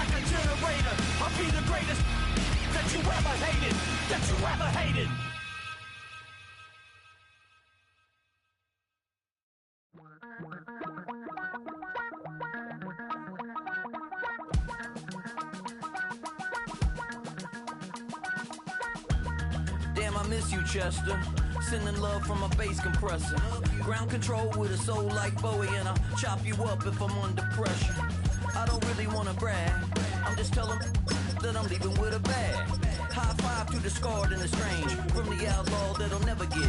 like a generator. I'll be the greatest that you ever hated, that you ever hated. Damn, I miss you, Chester. Sending love from a bass compressor. Ground control with a soul like Bowie, and I'll chop you up if I'm under pressure. I don't really want to brag. I'm just telling that I'm leaving with a bag. High five to the scarred and the strange. From the outlaw that'll never get.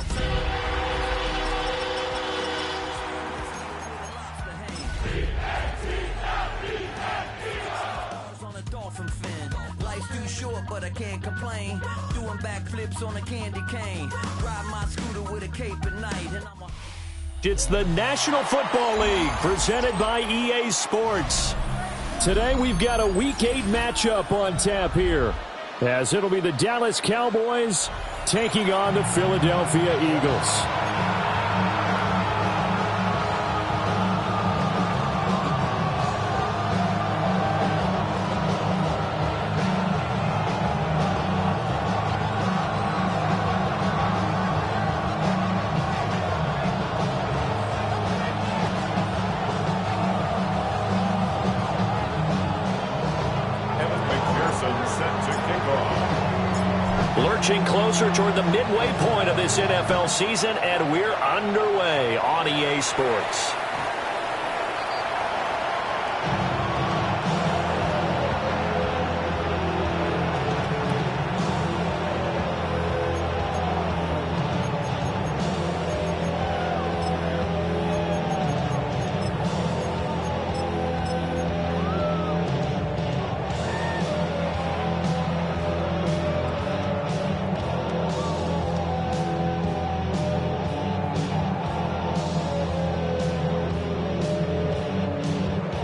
On a dolphin fin. Life's too short, but I can't complain. Doing backflips on a candy cane. Ride my scooter with a cape at night, and I'm a... It's the National Football League, presented by EA Sports. Today we've got a Week 8 matchup on tap here, as it'll be the Dallas Cowboys taking on the Philadelphia Eagles. Lurching closer toward the midway point of this NFL season, and we're underway on EA Sports.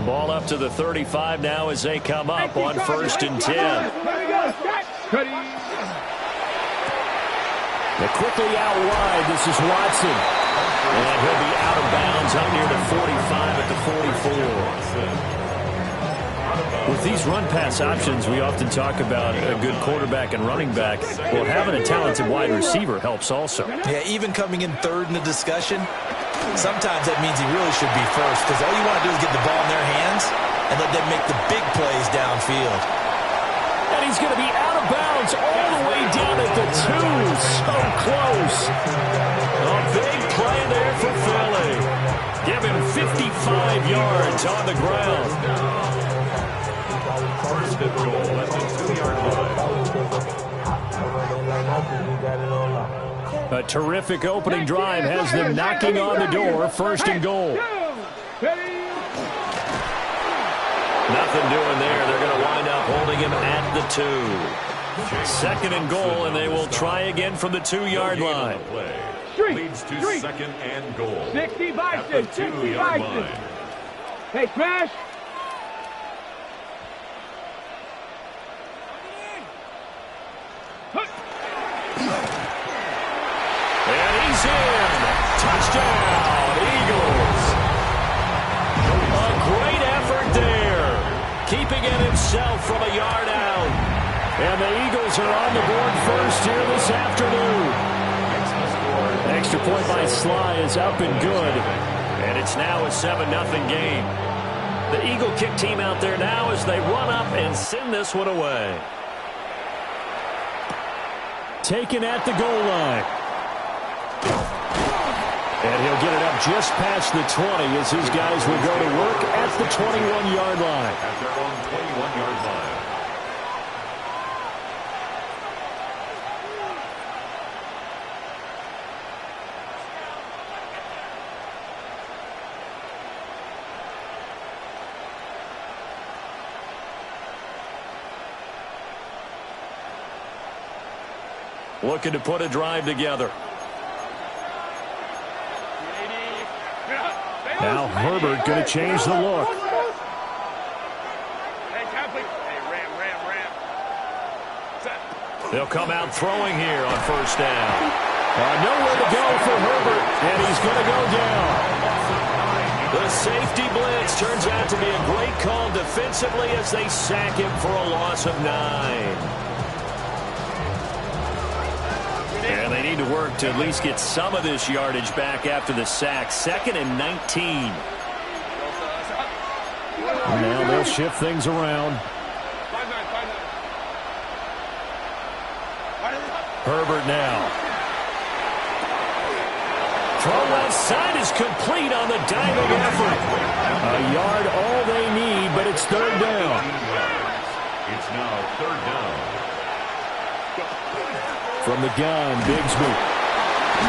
Ball up to the 35 now as they come up on 1st and 10. They're quickly out wide. This is Watson. And he'll be out of bounds up near the 45 at the 44. With these run-pass options, we often talk about a good quarterback and running back. Well, having a talented wide receiver helps also. Yeah, even coming in third in the discussion, sometimes that means he really should be first, because all you want to do is get the ball in their hands and let them make the big plays downfield. And he's going to be out of bounds all the way down at the 2. So close. A big play there for Philly. Give him 55 yards on the ground. First and goal at the 2-yard line. A terrific opening drive has them knocking on the door. 1st and goal. Nothing doing there. They're going to wind up holding him at the 2. 2nd and goal, and they will try again from the 2-yard line. Leads to 2nd and goal. 65 at the 2-yard line. Hey, Smash. And he's in. Touchdown, Eagles. A great effort there. Keeping it himself from a yard out. And the Eagles are on the board first here this afternoon. Extra point by Sly is up and good. And it's now a 7-0 game. The Eagle kick team out there now as they run up and send this one away. Taken at the goal line. And he'll get it up just past the 20 as his guys will go to work at the 21-yard line. At their own 21-yard line. Looking to put a drive together. Now Herbert going to change the look. They'll come out throwing here on 1st down. Nowhere to go for Herbert, and he's going to go down. The safety blitz turns out to be be a great call defensively as they sack him for a loss of 9. And they need to work to at least get some of this yardage back after the sack. 2nd and 19. Now they'll shift things around. Herbert now. Throw left side is complete on the diving effort. A yard all they need, but it's 3rd down. It's now 3rd down. From the gun, Bigsby.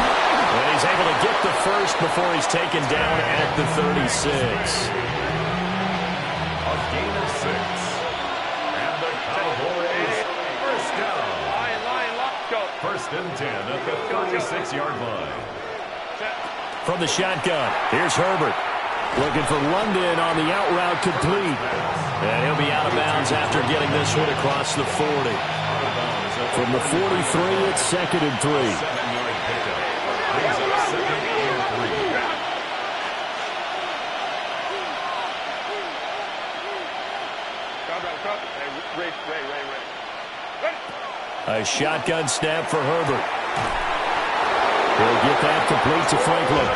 And he's able to get the first before he's taken down at the 36. A gain of 6. And the Cowboys first down. First and 10 at the 36-yard line. From the shotgun, here's Herbert. Looking for London on the out route complete. And he'll be out of bounds after getting this one across the 40. From the 43, it's 2nd and 3. 7-yard pickup. Brings up 2nd and 3. A shotgun snap for Herbert. He'll get that complete to Franklin.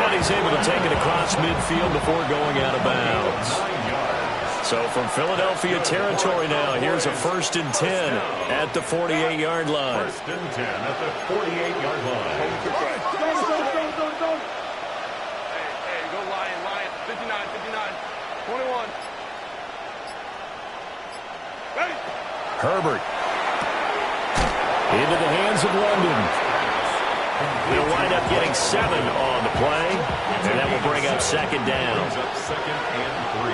And he's able to take it across midfield before going out of bounds. So from Philadelphia territory now, here's a 1st and 10 at the 48-yard line. 1st and 10 at the 48-yard line. Hey, go Lion. 59, 21. Ready? Herbert. Into the hands of London. He'll wind up getting 7 on the play, and that will bring up 2nd down. Brings up 2nd and 3.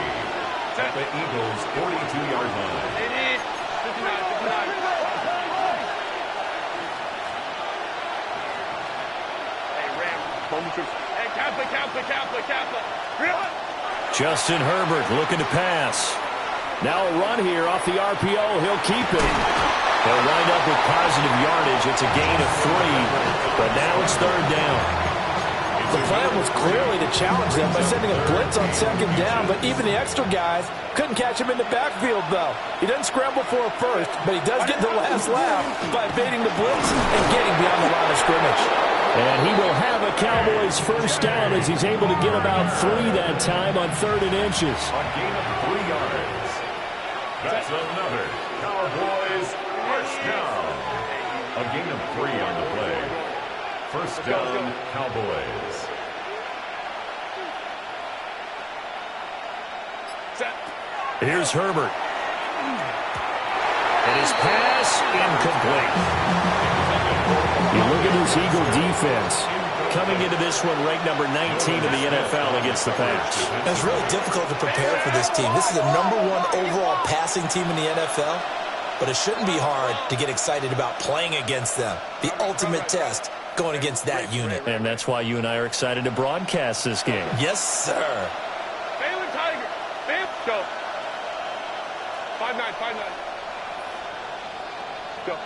At the Eagles' 42-yard line. It is 59. Hey, Ram. Hey, Kappa. Justin Herbert looking to pass. Now a run here off the RPO. He'll keep it. They'll wind up with positive yardage. It's a gain of 3, but now it's 3rd down. The plan was clearly to challenge them by sending a blitz on 2nd down, but even the extra guys couldn't catch him in the backfield, though. He doesn't scramble for a first, but he does get the last laugh by evading the blitz and getting beyond the line of scrimmage. And he will have a Cowboys first down as he's able to get about 3 that time on 3rd and inches. A gain of 3 yards. That's another Cowboys first down. A gain of 3 on the play. First down, Cowboys. Here's Herbert. And his pass incomplete. You look at this Eagle defense. Coming into this one, ranked number 19 in the NFL against the pass. It's really difficult to prepare for this team. This is the #1 overall passing team in the NFL, but it shouldn't be hard to get excited about playing against them. The ultimate test going against that unit. And that's why you and I are excited to broadcast this game. Yes, sir. Baylor Tiger. Bam. Go. 5-9. Go.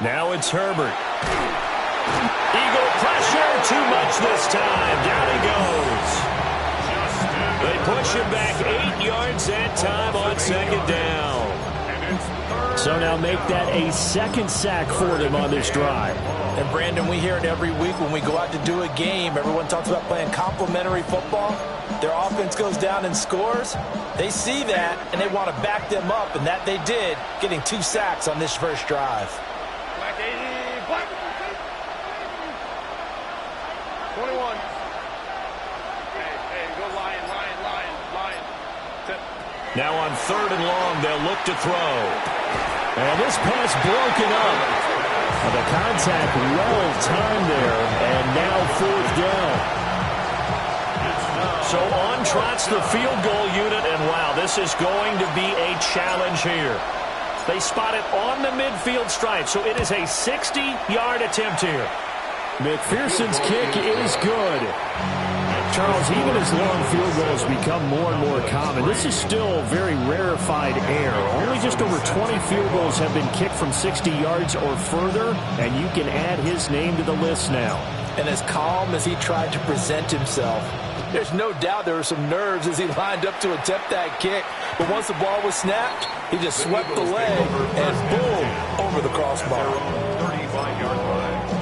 Now it's Herbert. Eagle pressure, too much this time. Down he goes. They push him back 8 yards that time on 2nd down. So now make that a 2nd sack for them on this drive. And, Brandon, we hear it every week when we go out to do a game. Everyone talks about playing complementary football. Their offense goes down and scores. They see that, and they want to back them up, and that they did, getting 2 sacks on this first drive. Black 80. Black. 21. Hey, go Lion. Now on 3rd and long, they'll look to throw. And this pass broken up. The contact well timed there, and now 4th down. So on trots the field goal unit, and wow, this is going to be a challenge here. They spot it on the midfield stripe, so it is a 60-yard attempt here. McPherson's kick is good. Charles, even as long field goals become more and more common, this is still very rarefied air. Only just over 20 field goals have been kicked from 60 yards or further, and you can add his name to the list now. And as calm as he tried to present himself, There's no doubt there were some nerves as he lined up to attempt that kick. But once the ball was snapped, he just swept the leg and boom, over the crossbar. 35-yard line.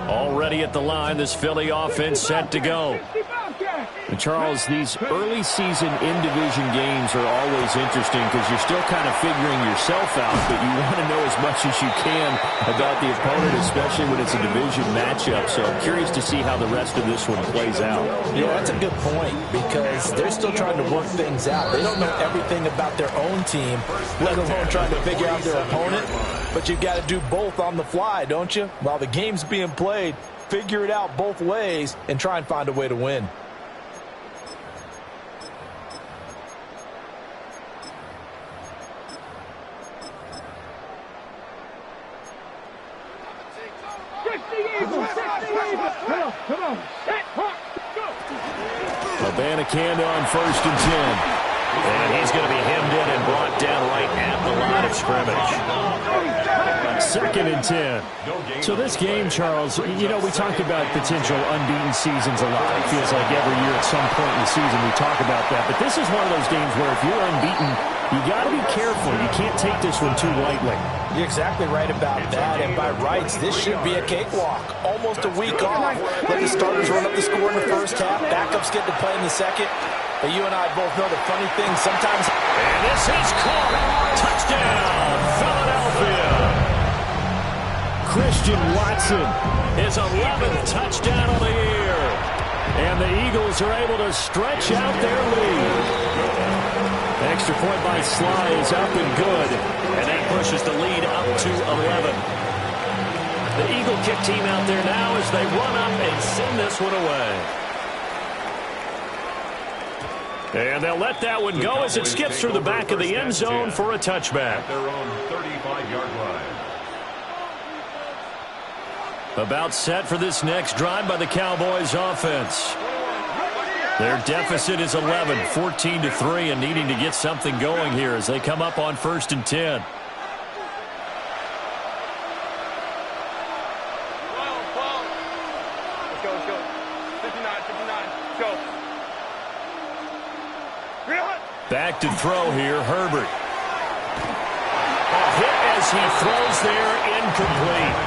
Already at the line, this Philly offense set to go. And Charles, these early season in-division games are always interesting because you're still kind of figuring yourself out, but you want to know as much as you can about the opponent, especially when it's a division matchup. So I'm curious to see how the rest of this one plays out. Yeah, that's a good point because they're still trying to work things out. They don't know everything about their own team, let alone trying to figure out their opponent. But you've got to do both on the fly, don't you? While the game's being played, figure it out both ways and try and find a way to win. Come on. Set, go. Abanikanda on 1st and 10. And he's going to be hemmed in and brought down right at the line of scrimmage. 2nd and 10. So this game, Charles, you know, we talk about potential unbeaten seasons a lot. It feels like every year at some point in the season we talk about that. But this is one of those games where if you're unbeaten, you got to be careful. You can't take this one too lightly. You're exactly right about that. And by rights, this should be a cakewalk. Almost a week off. Let the starters run up the score in the first half. Backups get to play in the second. But you and I both know the funny thing sometimes. And this is caught. Touchdown, Philadelphia. Christian Watson. His 11th touchdown of the year. And the Eagles are able to stretch out their lead. Extra point by Sly is up and good. And that pushes the lead up to 11. The Eagle kick team out there now as they run up and send this one away. And they'll let that one go as it skips through the back of the end zone for a touchback. Their own 35-yard line. About set for this next drive by the Cowboys offense. Their deficit is 11, 14-3, and needing to get something going here as they come up on 1st and 10. Let's go. 59, go. Back to throw here, Herbert. A hit as he throws there, incomplete.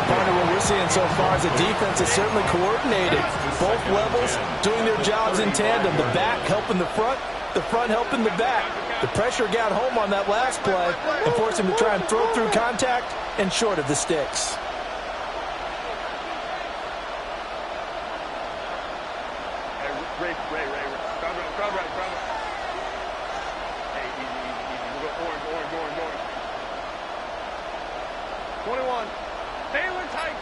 Part of what we're seeing so far is the defense is certainly coordinated. Both levels doing their jobs in tandem. The back helping the front helping the back. The pressure got home on that last play and forced him to try and throw through contact and short of the sticks. Ray. Crowd right. Hey, easy. We'll go orange. 21. Taylor tight.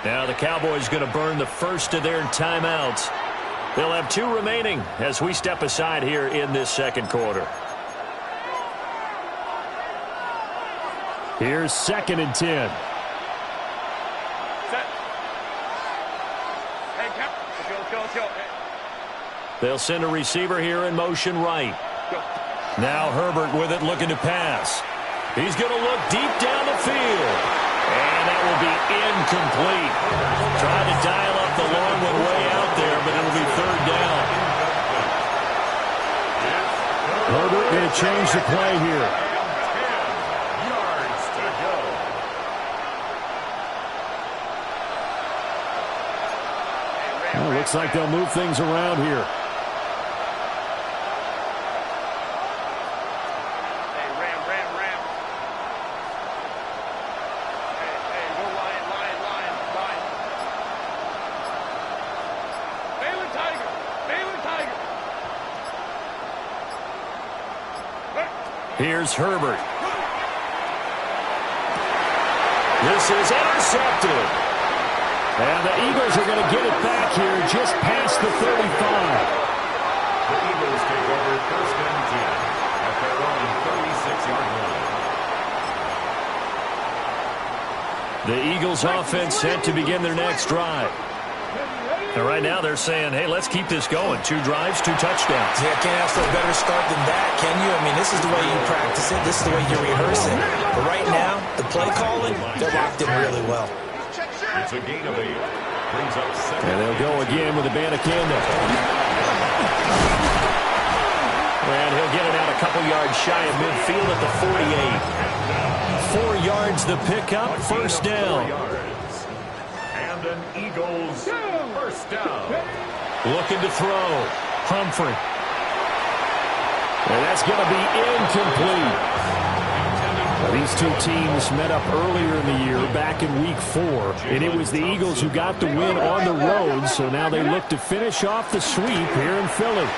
Now the Cowboys going to burn the first of their timeouts. They'll have 2 remaining as we step aside here in this second quarter. Here's 2nd and 10. Set. Hey, Cap. Let's go. Hey. They'll send a receiver here in motion right. Go. Now Herbert with it looking to pass. He's going to look deep down the field. And that will be incomplete. Trying to dial up the long one way out there, but it'll be 3rd down. Herbert going to change the play here. 10 yards to go. Well, looks like they'll move things around here. Here's Herbert. This is intercepted. And the Eagles are going to get it back here just past the 35. The Eagles take over 1st and 10 at their own 36-yard line. The Eagles offense set to begin their next drive. And right now they're saying, hey, let's keep this going. 2 drives, 2 touchdowns. Yeah, can't ask for a better start than that, can you? I mean, this is the way you practice it. This is the way you rehearse it. But right now, the play calling, they're locked in really well. It's a gain of 8. Brings up 7. And they'll go again with a Banacanda. And he'll get it out a couple yards shy of midfield at the 48. 4 yards the pickup, 1st down. And an Eagles 1st down. Looking to throw. Humphrey. And that's going to be incomplete. Well, these 2 teams met up earlier in the year, back in Week 4, and it was the Eagles who got the win on the road, so now they look to finish off the sweep here in Philly.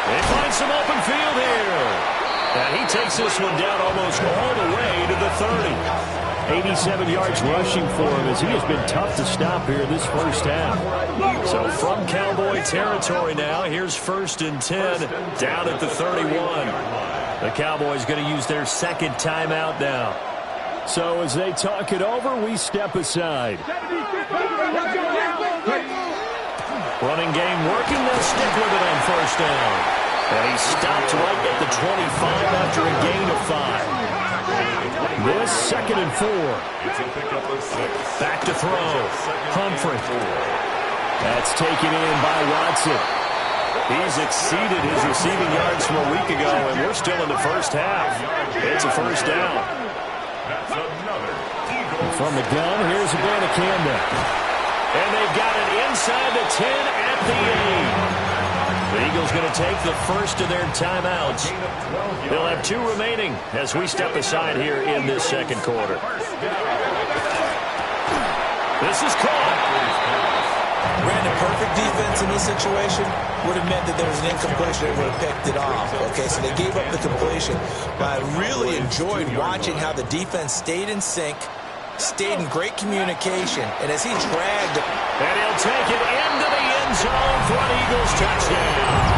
They find some open field here. And he takes this one down almost all the way to the 30. 87 yards rushing for him as he has been tough to stop here this first half. So from Cowboy territory now, here's 1st and 10 down at the 31. The Cowboys going to use their 2nd timeout now. So as they talk it over, we step aside. Running game working. They'll stick with it on 1st down. And he stopped right at the 25 after a gain of 5. This 2nd and 4. It's a pickup of 6. Back to throw. Humphrey. That's taken in by Watson. He's exceeded his receiving yards from a week ago, and we're still in the first half. It's a 1st down. That's another Eagles. From the gun, here's a Banacanda. And they've got it inside the 10 at the 8. The Eagles going to take the first of their timeouts. They'll have 2 remaining as we step aside here in this 2nd quarter. This is caught. Brandon, perfect defense in this situation would have meant that there was an incompletion. They would have picked it off. Okay, so they gave up the completion. But I really enjoyed watching how the defense stayed in sync, stayed in great communication, and as he dragged... And he'll take it into the end zone for an Eagles touchdown.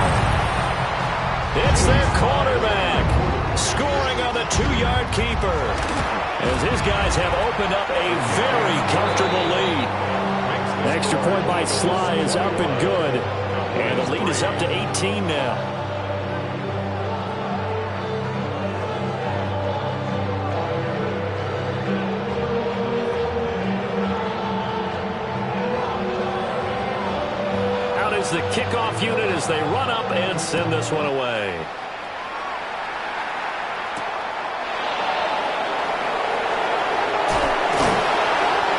It's their quarterback scoring on the 2-yard keeper as his guys have opened up a very comfortable lead. Extra point by Sly is up and good, and the lead is up to 18 now. Out is the kickoff unit as they run up and send this one away.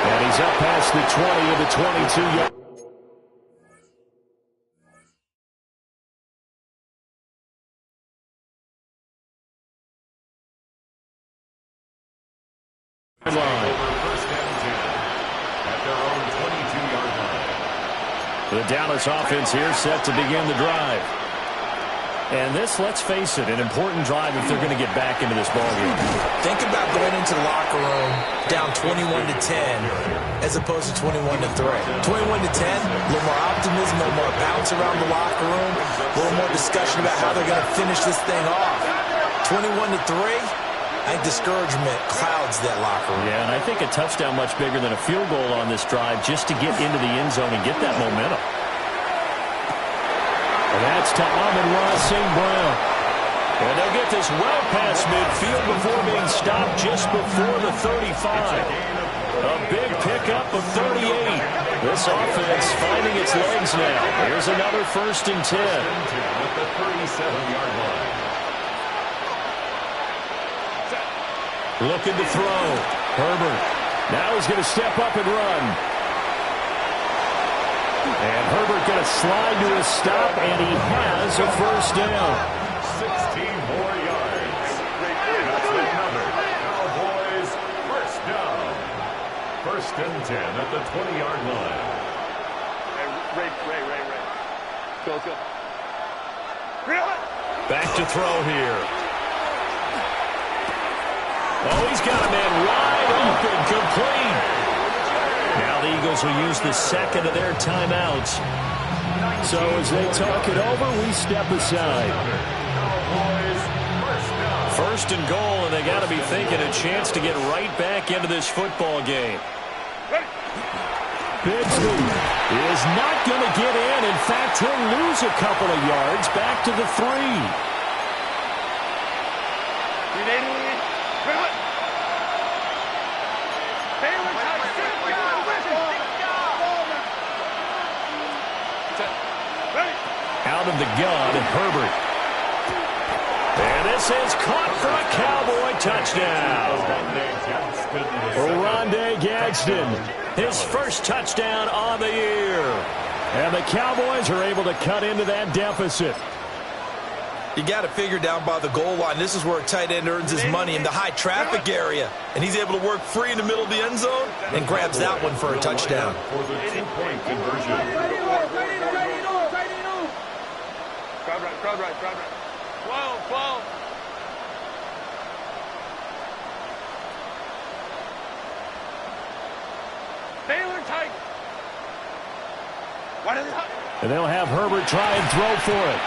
And he's up past the 20 of the 22-yard. The Dallas offense here set to begin the drive. And this, let's face it, an important drive if they're going to get back into this ballgame. Think about going into the locker room down 21-10 as opposed to 21-3. 21-10, a little more optimism, a little more bounce around the locker room, a little more discussion about how they're going to finish this thing off. 21-3, I think discouragement clouds that locker room. Yeah, and I think a touchdown much bigger than a field goal on this drive just to get into the end zone and get that momentum. And that's to Amon-Ra St. Brown. And they'll get this well past midfield before being stopped just before the 35. A big pickup of 38. This offense finding its legs now. Here's another 1st and 10. At the 37-yard line. Looking to throw. Herbert. Now he's going to step up and run. And Herbert going to slide to a stop, and he has a 1st down. 16 more yards. That's another Cowboys 1st down. 1st and 10 at the 20-yard line. Hey, Ray. Go. Back to throw here. Oh, he's got a man wide open, complete. Now the Eagles will use the second of their timeouts. So as they talk it over, we step aside. First and goal, and they got to be thinking a chance to get right back into this football game. Bigsley is not going to get in. In fact, he'll lose a couple of yards back to the 3. Out of the gun, Herbert. And this is caught for a Cowboy touchdown. Rondé Gadsden, His first touchdown on the year. and the Cowboys are able to cut into that deficit. You got to figure down by the goal line. This is where a tight end earns his money in the high traffic area. And he's able to work free in the middle of the end zone and grabs that one for a touchdown. For the two-point conversion. Crowd right. 12. Taylor tight. And they'll have Herbert try and throw for it.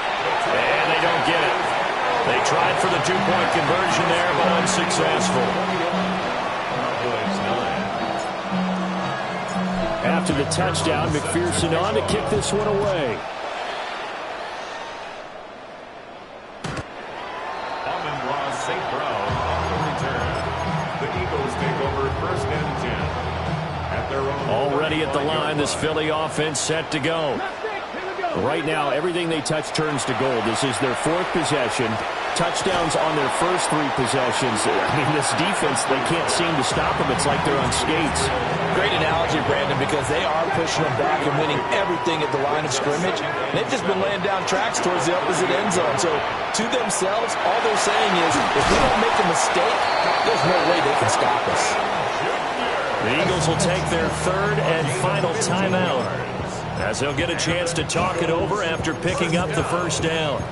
And they don't get it. They tried for the two-point conversion there, but unsuccessful. After the touchdown, McPherson on to kick this one away. St. Brown on the return. The Eagles take over first and 10. At their own Already at the line, this Philly offense set to go. Right now, everything they touch turns to gold. This is their 4th possession. Touchdowns on their first 3 possessions. I mean, this defense, they can't seem to stop them. It's like they're on skates. Great analogy, Brandon, because they are pushing them back and winning everything at the line of scrimmage. They've just been laying down tracks towards the opposite end zone. So, to themselves, all they're saying is, if we don't make a mistake, there's no way they can stop us. The Eagles will take their 3rd and final timeout, as they'll get a chance to talk it over after picking up the first down.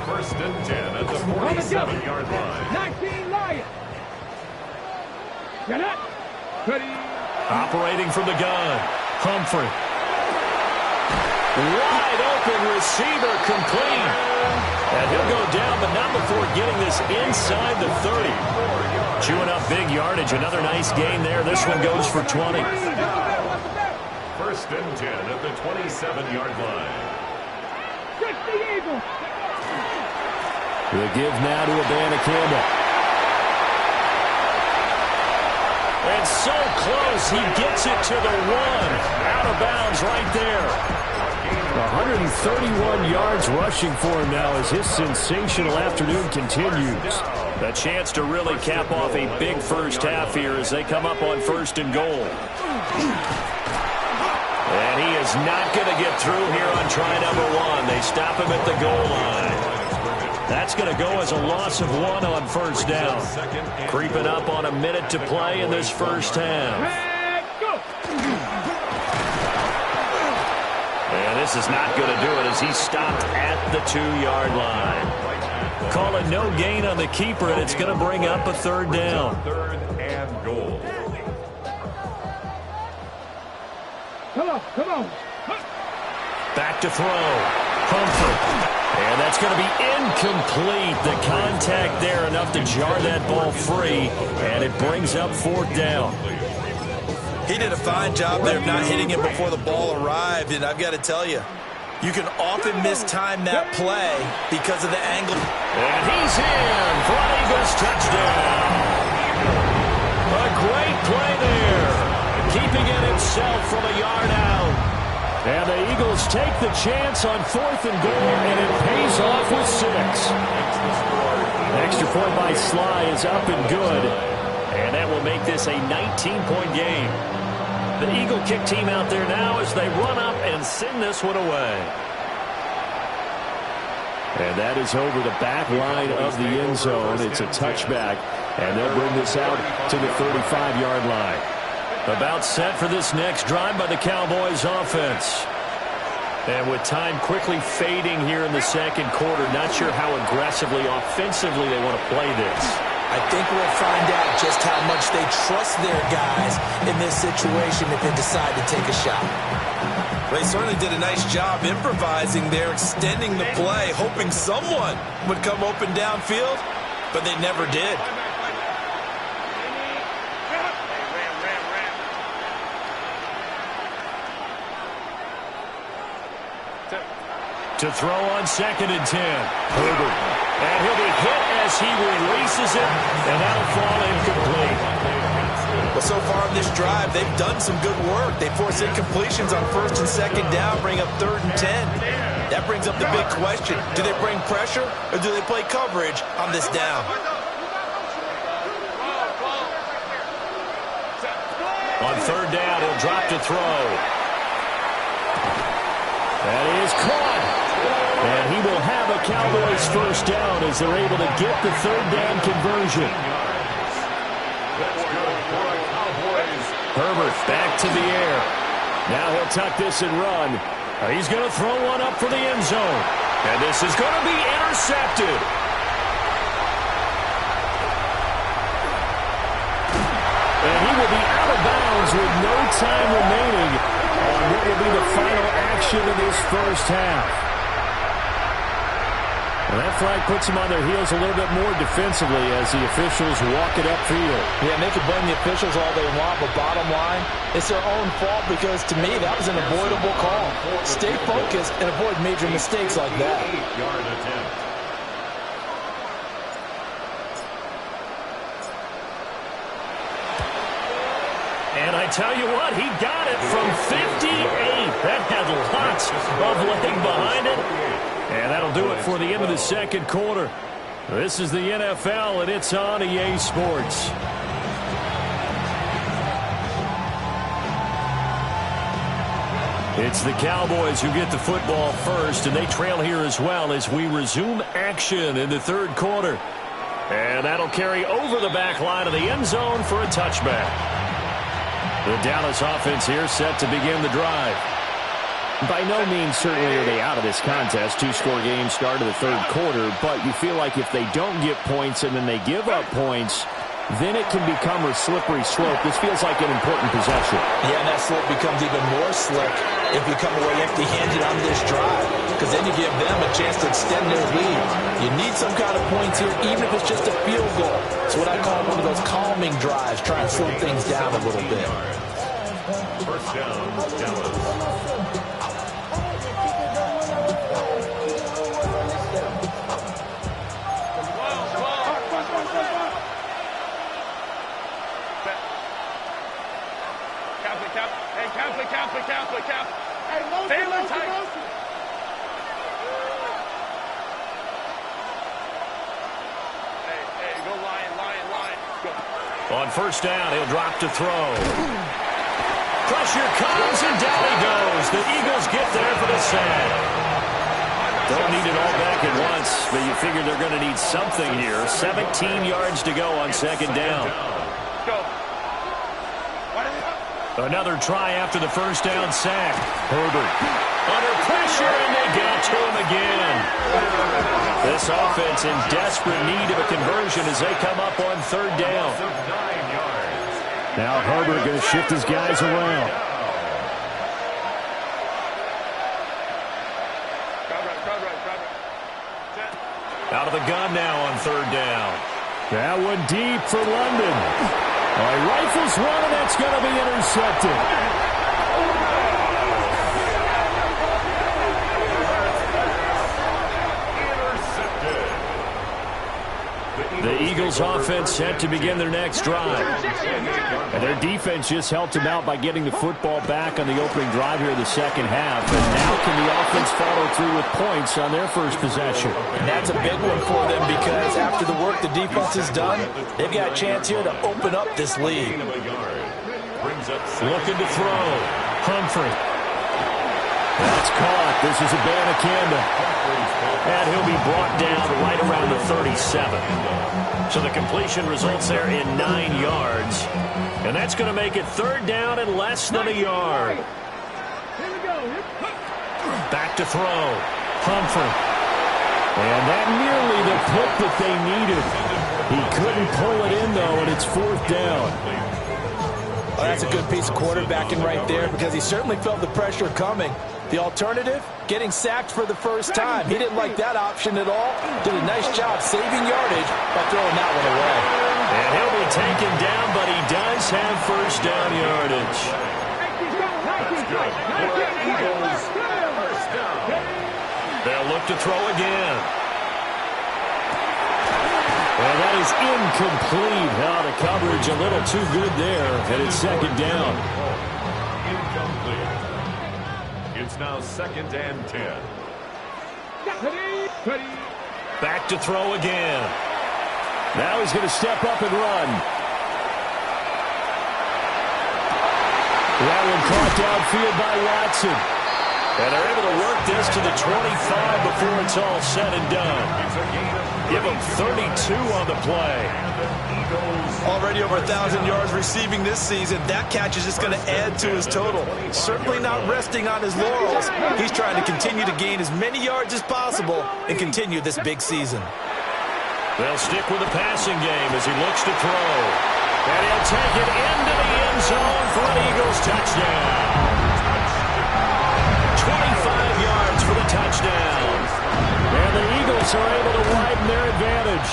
First and 10 at the 47-yard line. 19 Lions. Get it. Ready. Operating from the gun, Humphrey. Wide open receiver, complete. And he'll go down, but not before getting this inside the 30. Chewing up big yardage. Another nice gain there. This one goes for 20. First and 10 at the 27-yard line. We'll give now to Campbell. And so close, he gets it to the 1. Out of bounds right there. 131 yards rushing for him now as his sensational afternoon continues. A chance to really cap off a big first half here as they come up on first and goal. And he is not going to get through here on try number 1. They stop him at the goal line. That's going to go as a loss of 1 on first down. Creeping up on a minute to play in this first half. And this is not going to do it as he's stopped at the 2-yard line. Call it no gain on the keeper, and it's going to bring up a 3rd down. 3rd and goal. Come on. Back to throw. Humphrey. And that's going to be incomplete. The contact there enough to jar that ball free, and it brings up 4th down. He did a fine job there of not hitting it before the ball arrived, and I've got to tell you, you can often mistime that play because of the angle. And he's in for an Eagles touchdown. A great play there, keeping it himself from a yard out. And the Eagles take the chance on 4th and goal, and it pays off with 6. Extra point by Sly is up and good, and that will make this a 19-point game. The Eagle kick team out there now as they run up and send this one away. And that is over the back line of the end zone. It's a touchback, and they'll bring this out to the 35-yard line. About set for this next drive by the Cowboys offense. And with time quickly fading here in the second quarter, not sure how aggressively, offensively they want to play this. I think we'll find out just how much they trust their guys in this situation if they decide to take a shot. They certainly did a nice job improvising there, extending the play, hoping someone would come open downfield, but they never did. To throw on 2nd and 10. Herbert. And he'll be hit as he releases it, and that'll fall incomplete. Well, so far in this drive, they've done some good work. They force incompletions on 1st and 2nd down, bring up 3rd and 10. That brings up the big question. Do they bring pressure, or do they play coverage on this down? On 3rd down, he'll drop to throw. That is caught. And he will have a Cowboys first down as they're able to get the 3rd down conversion. Herbert back to the air. Now he'll tuck this and run. He's going to throw one up for the end zone. And this is going to be intercepted. And he will be out of bounds with no time remaining on what will be the final action of this first half. And that flag puts them on their heels a little bit more defensively as the officials walk it upfield. Yeah, and they can blame the officials all they want, but bottom line, it's their own fault because, to me, that was an avoidable call. Stay focused and avoid major mistakes like that. 8-yard attempt. And I tell you what, he got it from 58. That had lots of leg behind it. And that'll do it for the end of the second quarter. This is the NFL, and it's on EA Sports. It's the Cowboys who get the football first, and they trail here as well as we resume action in the third quarter. And that'll carry over the back line of the end zone for a touchback. The Dallas offense here set to begin the drive. By no means certainly are they out of this contest. Two-score game start of the third quarter, but you feel like if they don't get points and then they give up points, then it can become a slippery slope. This feels like an important possession. Yeah, and that slope becomes even more slick if you come away empty-handed on this drive, because then you give them a chance to extend their lead. You need some kind of points here, even if it's just a field goal. It's what I call one of those calming drives, try and slow things down a little bit. First down, Dallas. Cap. Taylor tight. Hey, go line. Go. On first down, he'll drop to throw. Pressure comes, and down he goes. The Eagles get there for the sack. Don't need it all back at once, but you figure they're going to need something here. 17 yards to go on second down. Go. Another try after the first down sack. Herbert under pressure, and they got to him again. This offense in desperate need of a conversion as they come up on third down. Now Herbert going to shift his guys around. Out of the gun now on third down. That one deep for London. He rifles one, and that's going to be intercepted. The Eagles offense set to begin their next drive. And their defense just helped them out by getting the football back on the opening drive here in the second half. And now can the offense follow through with points on their first possession? And that's a big one for them because after the work the defense has done, they've got a chance here to open up this lead. Looking to throw. Humphrey. That's caught. This is Abanikanda. And he'll be brought down right around the 37. So the completion results there in 9 yards. And that's going to make it third down and less than a yard. Back to throw. Humphrey. And that nearly the pick that they needed. He couldn't pull it in, though, and it's 4th down. Oh, that's a good piece of quarterbacking right there because he certainly felt the pressure coming. The alternative, getting sacked for the first time. He didn't like that option at all. Did a nice job saving yardage by throwing that one away. And he'll be taken down, but he does have first down yardage. That's good. Eagles, first down. They'll look to throw again. Well, that is incomplete. Now the coverage a little too good there, and it's 2nd down. Incomplete. It's now 2nd and 10. Back to throw again. Now he's going to step up and run. That one caught downfield by Watson. And they're able to work this to the 25 before it's all said and done. Give him 32 on the play. Already over 1,000 yards receiving this season. That catch is just going to add to his total. Certainly not resting on his laurels. He's trying to continue to gain as many yards as possible and continue this big season. They'll stick with the passing game as he looks to throw. And he'll take it into the end zone for an Eagles touchdown. 25 yards for the touchdown. And the Eagles are able to widen their advantage.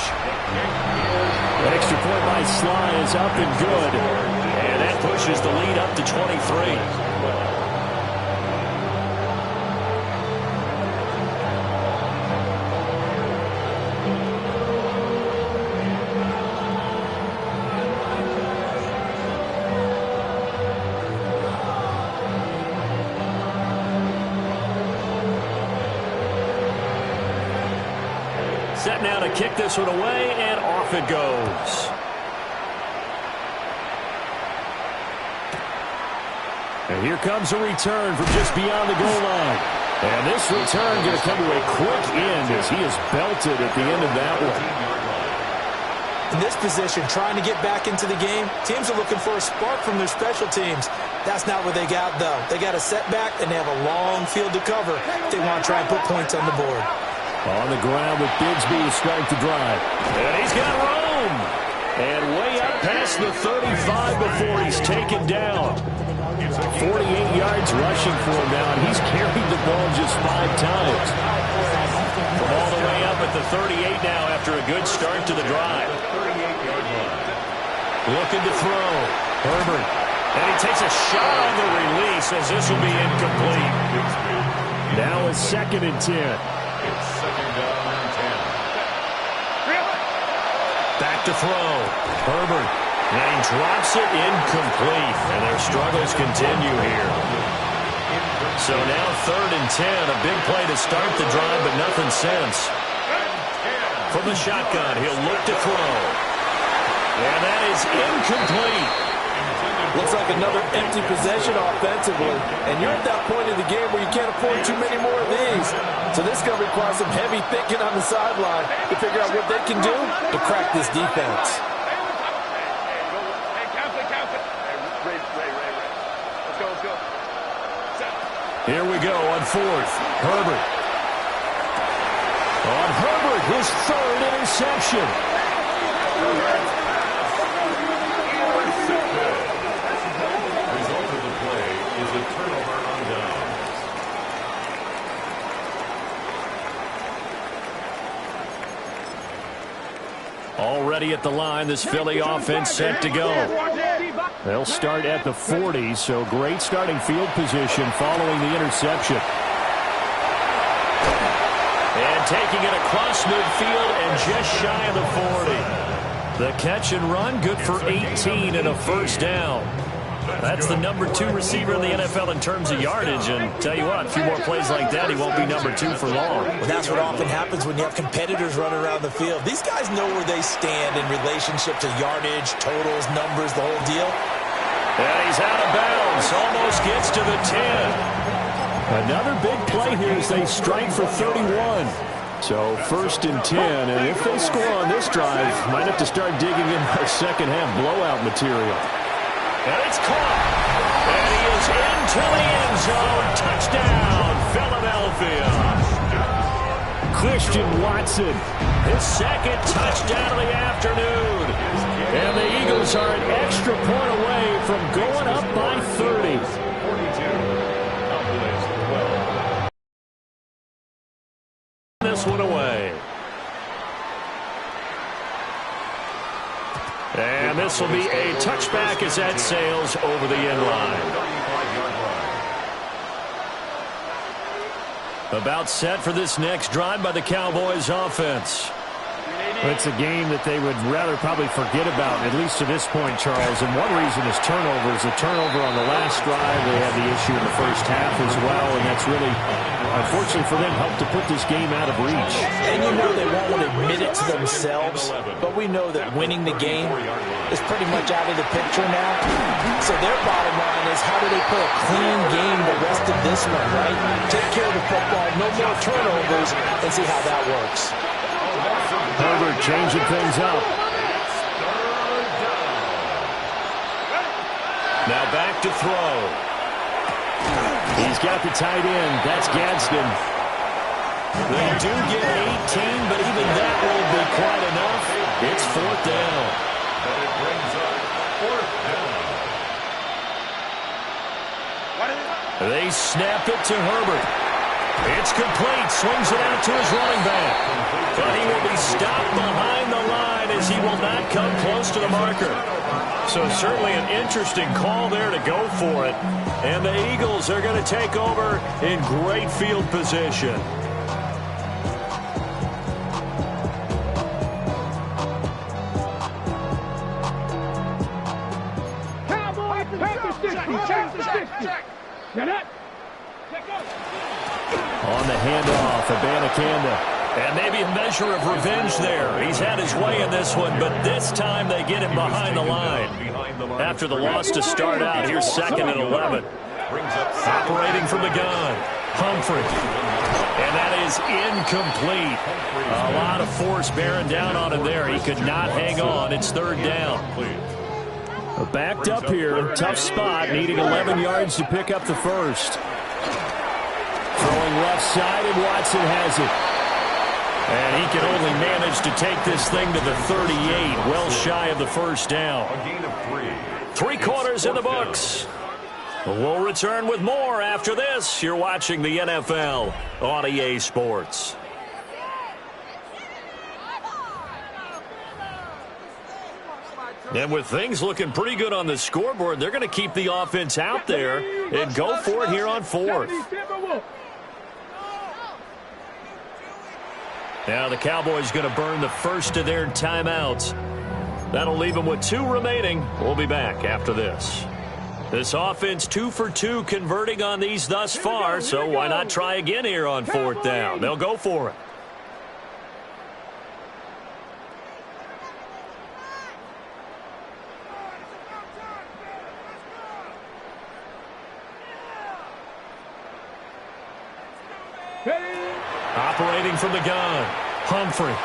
An extra point by Sly is up and good. And that pushes the lead up to 23. Set now to kick this one away, and off it goes. And here comes a return from just beyond the goal line. And this return going to come to a quick end as he is belted at the end of that one. In this position, trying to get back into the game, teams are looking for a spark from their special teams. That's not what they got, though. They got a setback, and they have a long field to cover if they want to try and put points on the board. On the ground with Bigsby to start the drive. And he's got room. And way up past the 35 before he's taken down. 48 yards rushing for him now, and he's carried the ball just 5 times. From all the way up at the 38 now after a good start to the drive. Looking to throw. Herbert. And he takes a shot on the release as this will be incomplete. Now it's 2nd and 10. It's 2nd down and 10. Back to throw. Herbert. And he drops it incomplete. And their struggles continue here. So now 3rd and 10. A big play to start the drive, but nothing since. From the shotgun, he'll look to throw. And that is incomplete. Looks like another empty possession offensively. And you're at that point in the game where you can't afford too many more of these. So this is going to require some heavy thinking on the sideline to figure out what they can do to crack this defense. Here we go on 4th. Herbert. On Herbert, his 3rd interception. Result of the play is a turnover on downs. Already at the line, this Philly offense set to go. They'll start at the 40, so great starting field position following the interception. And taking it across midfield and just shy of the 40. The catch and run, good for 18 and a first down. That's the number 2 receiver in the NFL in terms of yardage, and tell you what, a few more plays like that, he won't be number 2 for long. Well, that's what often happens when you have competitors running around the field. These guys know where they stand in relationship to yardage, totals, numbers, the whole deal. And he's out of bounds, almost gets to the 10. Another big play here as they strike for 31. So 1st and 10, and if they score on this drive, might have to start digging in their second half blowout material. And it's caught. And he is into the end zone. Touchdown, Philadelphia. Christian Watson, His second touchdown of the afternoon. and the Eagles are an extra point away from going up by 30. 42. Cowboys 12. This one away. And this will be a touchback as that sails over the end line. About set for this next drive by the Cowboys offense. It's a game that they would rather probably forget about, at least to this point, Charles. And one reason is turnovers. A turnover on the last drive. They had the issue in the first half as well, and that's really, unfortunately for them, helped to put this game out of reach. And you know they won't admit it to themselves, but we know that winning the game is pretty much out of the picture now. So their bottom line is, how do they play a clean game the rest of this one, right? Take care of the football, no more turnovers, and see how that works. Herbert changing things up. Now back to throw. He's got the tight end. That's Gadsden. They do get 18, but even that won't be quite enough. It's fourth down. But it brings up fourth down. They snap it to Herbert. It's complete. Swings it out to his running back. But he will be stopped behind the line as he will not come close to the marker. So certainly an interesting call there to go for it. And the Eagles are going to take over in great field position. Cowboys, take the 60, take the 60. Get it? On the handoff, Abanikanda. And maybe a measure of revenge there. He's had his way in this one, but this time they get him behind the line. After the loss to start out, here's second and 11. Operating from the gun, Humphrey. And that is incomplete. A lot of force bearing down on him there. He could not hang on. It's third down. Backed up here, tough spot, needing 11 yards to pick up the first. Throwing left side, and Watson has it. And he can only manage to take this thing to the 38, well shy of the first down. A gain of 3. 3 quarters in the books. We'll return with more after this. You're watching the NFL on EA Sports. And with things looking pretty good on the scoreboard, they're going to keep the offense out there and go for it here on fourth. Now the Cowboys going to burn the first of their timeouts. That'll leave them with 2 remaining. We'll be back after this. This offense 2 for 2 converting on these thus far, so why not try again here on fourth down? They'll go for it. Operating from the gun, Humphrey.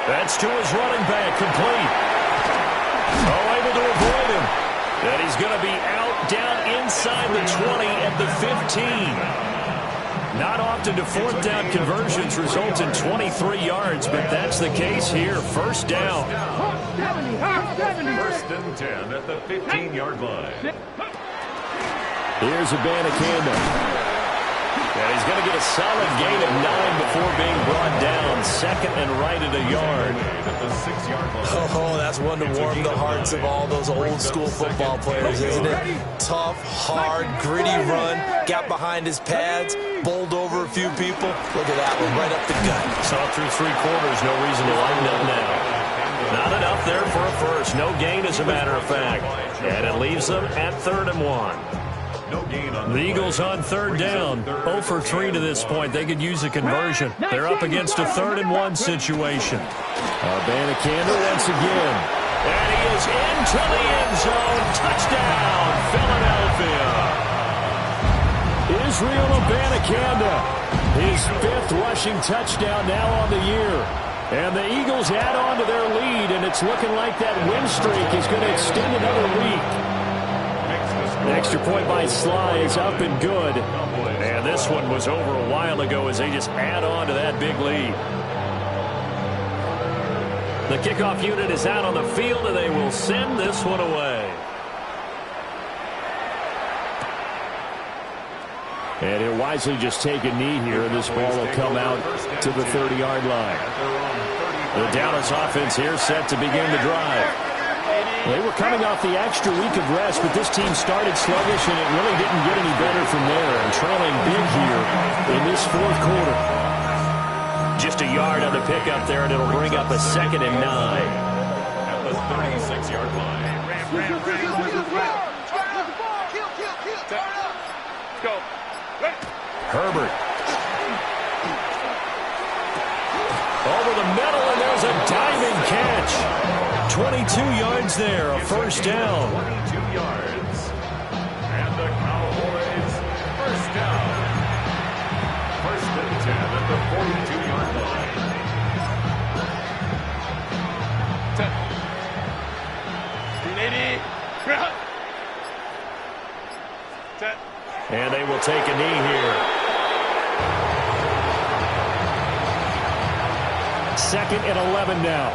That's to his running back, complete. Oh, able to avoid him. And he's going to be out down inside the 20 at the 15. Not often do fourth down conversions result in 23 yards, but that's the case here. First down. First and 10 at the 15-yard line. Here's Abanikanda. And he's going to get a solid gain of 9 before being brought down. Second and right at a yard. At the 6-yard line. Oh, that's one to warm the hearts of all those old-school football players, isn't it? Tough, hard, gritty run. Got behind his pads, bowled over a few people. Look at that one, right up the gut. Saw through 3 quarters, no reason to lighten up now. Not enough there for a first. No gain, as a matter of fact. And it leaves them at 3rd and 1. No gain on The Eagles on third down. 0 for 3 to this point. They could use a conversion. They're up against a 3rd and 1 situation. Abanikanda once again. And he is into the end zone. Touchdown, Philadelphia. Israel Abanikanda, his 5th rushing touchdown now on the year. And the Eagles add on to their lead, and it's looking like that win streak is going to extend another week. Extra point by Sly is up and good. And this one was over a while ago as they just add on to that big lead. The kickoff unit is out on the field, and they will send this one away. And he'll wisely just take a knee here, and this ball will come out to the 30-yard line. The Dallas offense here set to begin the drive. They were coming off the extra week of rest, but this team started sluggish, and it really didn't get any better from there. And trailing big here in this fourth quarter. Just a yard on the pickup there, and it'll bring up a 2nd and 9. At the 36-yard line. Herbert. Over the middle, and there's a diving catch. 22 yards there, a first down. 22 yards. And the Cowboys first down. First and 10 at the 42-yard line. And they will take a knee here. 2nd and 11 now.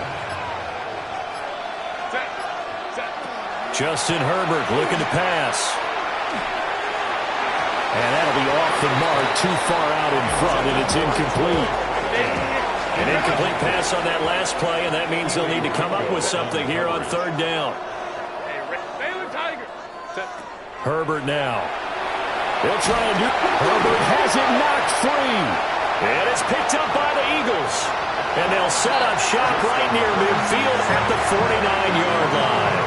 Justin Herbert looking to pass. And that'll be off the mark, too far out in front, and it's incomplete. An incomplete pass on that last play, and that means they'll need to come up with something here on 3rd down. Herbert now. They'll try and do. Herbert has it knocked free. And it's picked up by the Eagles. And they'll set up shop right near midfield at the 49-yard line.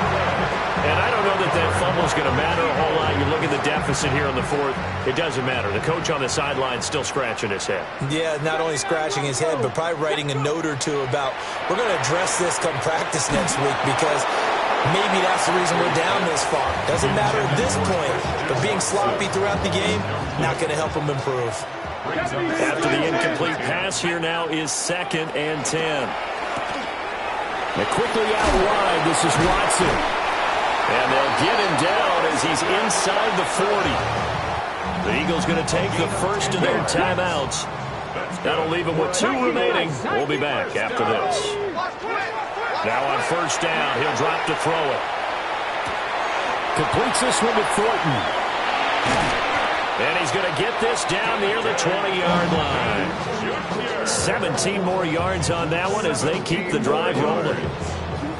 And I don't know that that fumble's going to matter a whole lot. You look at the deficit here on the 4th. It doesn't matter. The coach on the sideline still scratching his head. Yeah, not only scratching his head, but probably writing a note or two about, we're going to address this come practice next week, because maybe that's the reason we're down this far. Doesn't matter at this point, but being sloppy throughout the game, not going to help him improve. After the incomplete pass, here now is 2nd and 10. And quickly out wide, this is Watson. And they'll get him down as he's inside the 40. The Eagles going to take the first of their timeouts. That'll leave them with 2 remaining. We'll be back after this. Now on 1st down, he'll drop to throw it. Completes this one to Thornton. And he's going to get this down near the 20-yard line. 17 more yards on that one as they keep the drive rolling.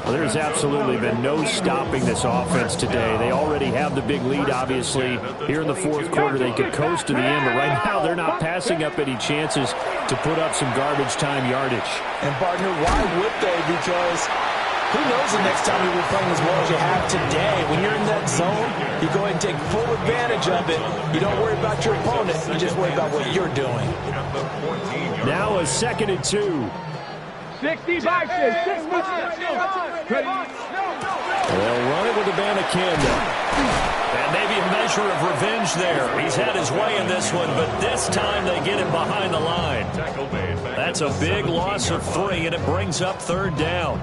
Well, there's absolutely been no stopping this offense today. They already have the big lead, obviously. Here in the 4th quarter, they could coast to the end, but right now they're not passing up any chances to put up some garbage time yardage. And, partner, why would they? Because who knows the next time you'll be playing as well as you have today. When you're in that zone, you go ahead and take full advantage of it. You don't worry about your opponent. You just worry about what you're doing. Now a 2nd and 2. 65, 65. They'll run it with Abanikanda. And maybe a measure of revenge there. He's had his way in this one, but this time they get him behind the line. That's a big loss of 3, and it brings up 3rd down.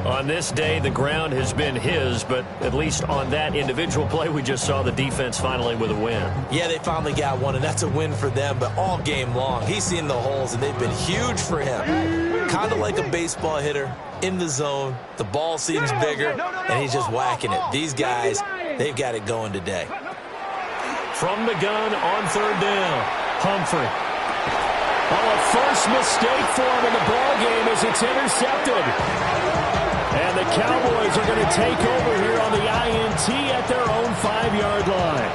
On this day, the ground has been his, but at least on that individual play, we just saw the defense finally with a win. Yeah, they finally got one, and that's a win for them, but all game long, he's seen the holes, and they've been huge for him. Kind of like a baseball hitter in the zone. The ball seems bigger, and he's just whacking it. These guys, they've got it going today. From the gun on 3rd down, Humphrey. Oh, a first mistake for him in the ball game as it's intercepted. And the Cowboys are going to take over here on the INT at their own 5-yard line.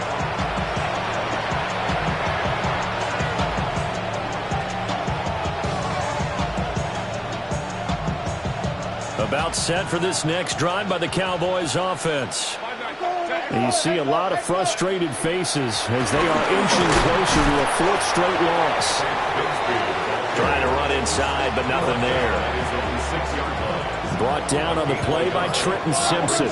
About set for this next drive by the Cowboys offense. And you see a lot of frustrated faces as they are inching closer to a 4th straight loss. Trying to run inside, but nothing there. Brought down on the play by Trenton Simpson.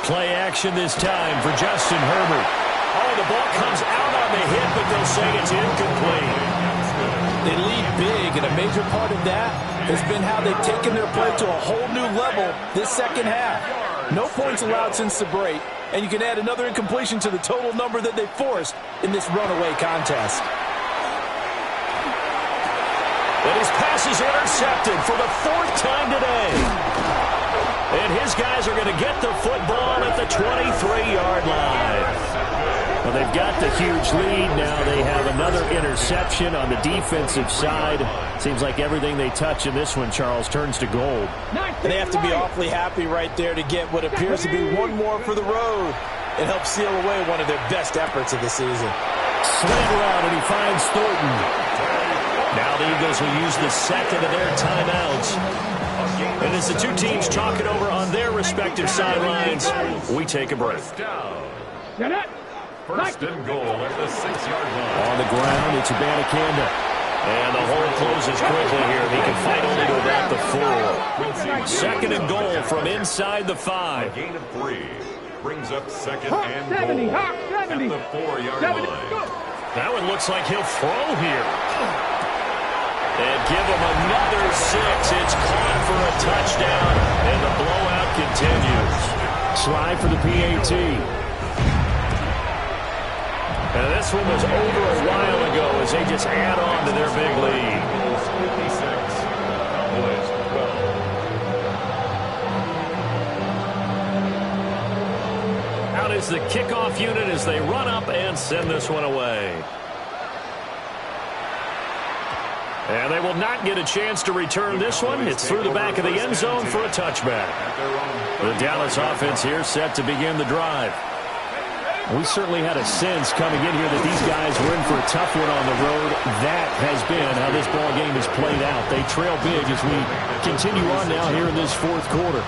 Play action this time for Justin Herbert. Oh, the ball comes out on the hit, but they'll say it's incomplete. They lead big, and a major part of that has been how they've taken their play to a whole new level this second half. No points allowed since the break, and you can add another incompletion to the total number that they forced in this runaway contest. And his pass is intercepted for the 4th time today. And his guys are going to get the football at the 23-yard line. Well, they've got the huge lead. Now they have another interception on the defensive side. Seems like everything they touch in this one, Charles, turns to gold. And they have to be awfully happy right there to get what appears to be one more for the road. It helps seal away one of their best efforts of the season. Slant route, and he finds Thornton. Now the Eagles will use the second of their timeouts. And as the two teams talk it over on their respective sidelines, we take a break. First and goal at the 6-yard line. On the ground, it's Abanikanda. And the hole closes quickly here. He can fight only to about the 4. Second and goal from inside the 5. A gain of 3 brings up second and goal at the 4-yard line. That one looks like he'll throw here. And give him another 6. It's caught for a touchdown, and the blowout continues. Slide for the PAT. And this one was over a while ago as they just add on to their big lead. 56, Cowboys 12. Out is the kickoff unit as they run up and send this one away. And they will not get a chance to return this one. It's through the back of the end zone for a touchback. The Dallas offense here set to begin the drive. We certainly had a sense coming in here that these guys were in for a tough one on the road. That has been how this ball game has played out. They trail big as we continue on now here in this 4th quarter.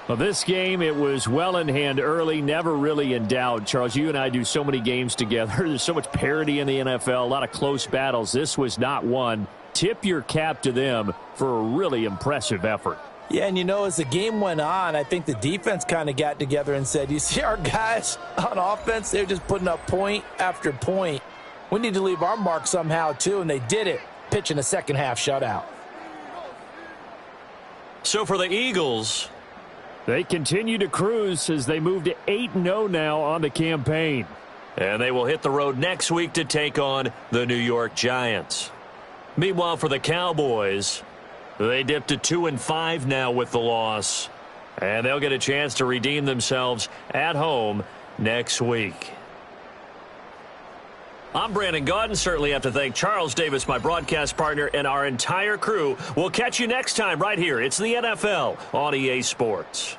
Well, this game, it was well in hand early, never really in doubt. Charles, you and I do so many games together. There's so much parity in the NFL, a lot of close battles. This was not one. Tip your cap to them for a really impressive effort. Yeah, and as the game went on, I think the defense kind of got together and said, you see our guys on offense, they're just putting up point after point. We need to leave our mark somehow, too, and they did it, pitching a second-half shutout. So for the Eagles, they continue to cruise as they move to 8-0 now on the campaign. And they will hit the road next week to take on the New York Giants. Meanwhile, for the Cowboys, they dipped to 2-5 now with the loss. And they'll get a chance to redeem themselves at home next week. I'm Brandon Gaudin. Certainly have to thank Charles Davis, my broadcast partner, and our entire crew. We'll catch you next time right here. It's the NFL on EA Sports.